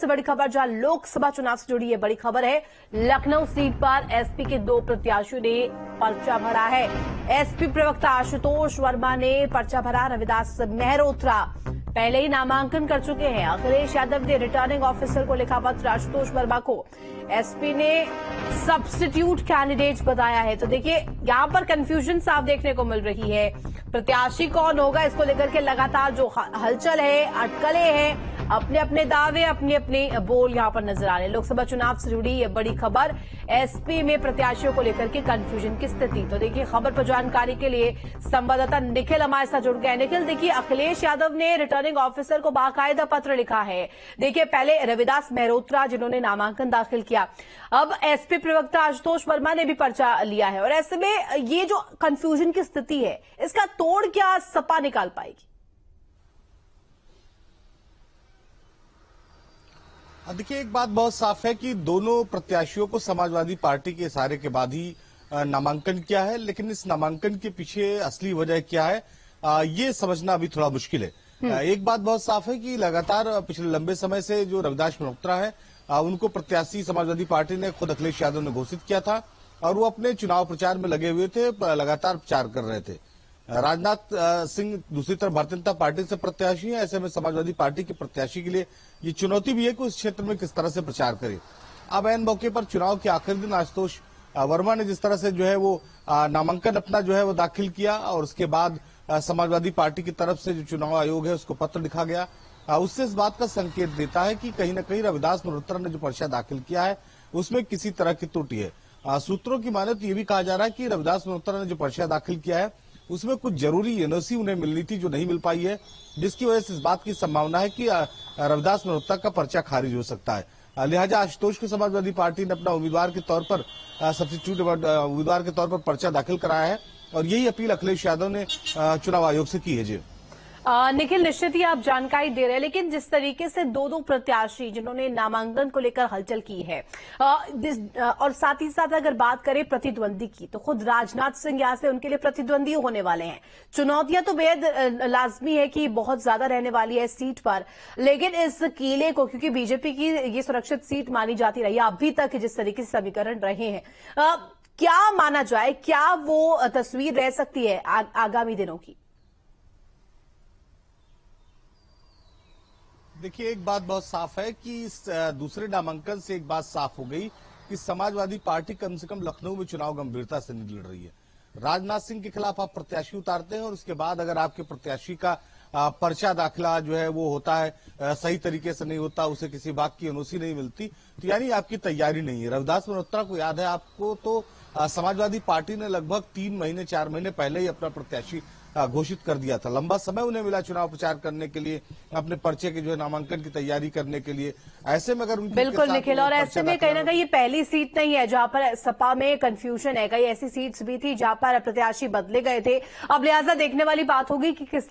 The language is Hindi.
से बड़ी खबर, जहां लोकसभा चुनाव से जुड़ी ये बड़ी खबर है। लखनऊ सीट पर एसपी के 2 प्रत्याशियों ने पर्चा भरा है। एसपी प्रवक्ता आशुतोष वर्मा ने पर्चा भरा। रविदास मेहरोत्रा पहले ही नामांकन कर चुके हैं। अखिलेश यादव ने रिटर्निंग ऑफिसर को लिखा पत्र। आशुतोष वर्मा को एसपी ने सब्स्टिट्यूट कैंडिडेट बताया है। तो देखिए, यहां पर कंफ्यूजन साफ देखने को मिल रही है। प्रत्याशी कौन होगा, इसको लेकर के लगातार जो हलचल है, अटकलें हैं, अपने अपने दावे, अपनी अपनी बोल यहां पर नजर आ रहे हैं। लोकसभा चुनाव से जुड़ी ये बड़ी खबर, एसपी में प्रत्याशियों को लेकर के कंफ्यूजन की स्थिति। तो देखिए, खबर पर जानकारी के लिए संवाददाता निखिल हमारे साथ जुड़ गए। निखिल, देखिए, अखिलेश यादव ने रिटर्निंग ऑफिसर को बाकायदा पत्र लिखा है। देखिए, पहले रविदास मेहरोत्रा जिन्होंने नामांकन दाखिल किया, अब एसपी प्रवक्ता आशुतोष वर्मा ने भी पर्चा लिया है। और ऐसे में ये जो कंफ्यूजन की स्थिति है, इसका तोड़ क्या सपा निकाल पाएगी? देखिए, एक बात बहुत साफ है कि दोनों प्रत्याशियों को समाजवादी पार्टी के इशारे के बाद ही नामांकन किया है, लेकिन इस नामांकन के पीछे असली वजह क्या है, ये समझना अभी थोड़ा मुश्किल है। एक बात बहुत साफ है कि लगातार पिछले लंबे समय से जो रविदास मेहरोत्रा है, उनको प्रत्याशी समाजवादी पार्टी ने खुद अखिलेश यादव ने घोषित किया था और वो अपने चुनाव प्रचार में लगे हुए थे, लगातार प्रचार कर रहे थे। राजनाथ सिंह दूसरी तरफ भारतीय जनता पार्टी से प्रत्याशी है। ऐसे में समाजवादी पार्टी के प्रत्याशी के लिए ये चुनौती भी है कि उस क्षेत्र में किस तरह से प्रचार करे। अब ऐन मौके पर चुनाव के आखिरी दिन आशुतोष वर्मा ने जिस तरह से जो है वो नामांकन अपना जो है वो दाखिल किया और उसके बाद समाजवादी पार्टी की तरफ से जो चुनाव आयोग है उसको पत्र लिखा गया, उससे इस बात का संकेत देता है कि कहीं न कहीं रविदास मेहरोत्रा ने जो पर्चा दाखिल किया है उसमें किसी तरह की त्रुटि है। सूत्रों की माने तो ये भी कहा जा रहा है कि रविदास मेहरोत्रा ने जो पर्चा दाखिल किया है उसमें कुछ जरूरी एनओसी उन्हें मिलनी थी जो नहीं मिल पाई है, जिसकी वजह से इस बात की संभावना है कि रविदास मेहरोत्रा का पर्चा खारिज हो सकता है। लिहाजा आशुतोष को समाजवादी पार्टी ने अपना उम्मीदवार के तौर पर सब्स्टिट्यूट उम्मीदवार के तौर पर पर्चा दाखिल कराया है और यही अपील अखिलेश यादव ने चुनाव आयोग से की है। जी निखिल, निश्चित ही आप जानकारी दे रहे हैं, लेकिन जिस तरीके से दो प्रत्याशी जिन्होंने नामांकन को लेकर हलचल की है, और साथ ही साथ अगर बात करें प्रतिद्वंदी की, तो खुद राजनाथ सिंह यहां से उनके लिए प्रतिद्वंदी होने वाले हैं। चुनौतियां तो बेहद लाजमी है कि बहुत ज्यादा रहने वाली है इस सीट पर, लेकिन इस किले को, क्योंकि बीजेपी की ये सुरक्षित सीट मानी जाती रही है अभी तक जिस तरीके से समीकरण रहे हैं, क्या माना जाए, क्या वो तस्वीर रह सकती है आगामी दिनों की? देखिए, एक बात बहुत साफ है कि इस दूसरे नामांकन से एक बात साफ हो गई कि समाजवादी पार्टी कम से कम लखनऊ में चुनाव गंभीरता से नहीं लड़ रही है। राजनाथ सिंह के खिलाफ आप प्रत्याशी उतारते हैं और उसके बाद अगर आपके प्रत्याशी का पर्चा दाखिला जो है वो होता है, सही तरीके से नहीं होता, उसे किसी बात की एनओसी नहीं मिलती, तो यानी आपकी तैयारी नहीं है। रविदास मेहरोत्रा को याद है आपको, तो समाजवादी पार्टी ने लगभग 3 महीने 4 महीने पहले ही अपना प्रत्याशी घोषित कर दिया था। लंबा समय उन्हें मिला चुनाव प्रचार करने के लिए, अपने पर्चे के जो है नामांकन की तैयारी करने के लिए। ऐसे में अगर बिल्कुल निखिल, और ऐसे में कहीं ना कहीं ये पहली सीट नहीं है जहां पर सपा में कंफ्यूजन है। कई ऐसी सीट्स भी थी जहां पर प्रत्याशी बदले गए थे। अब लिहाजा देखने वाली बात होगी कि किस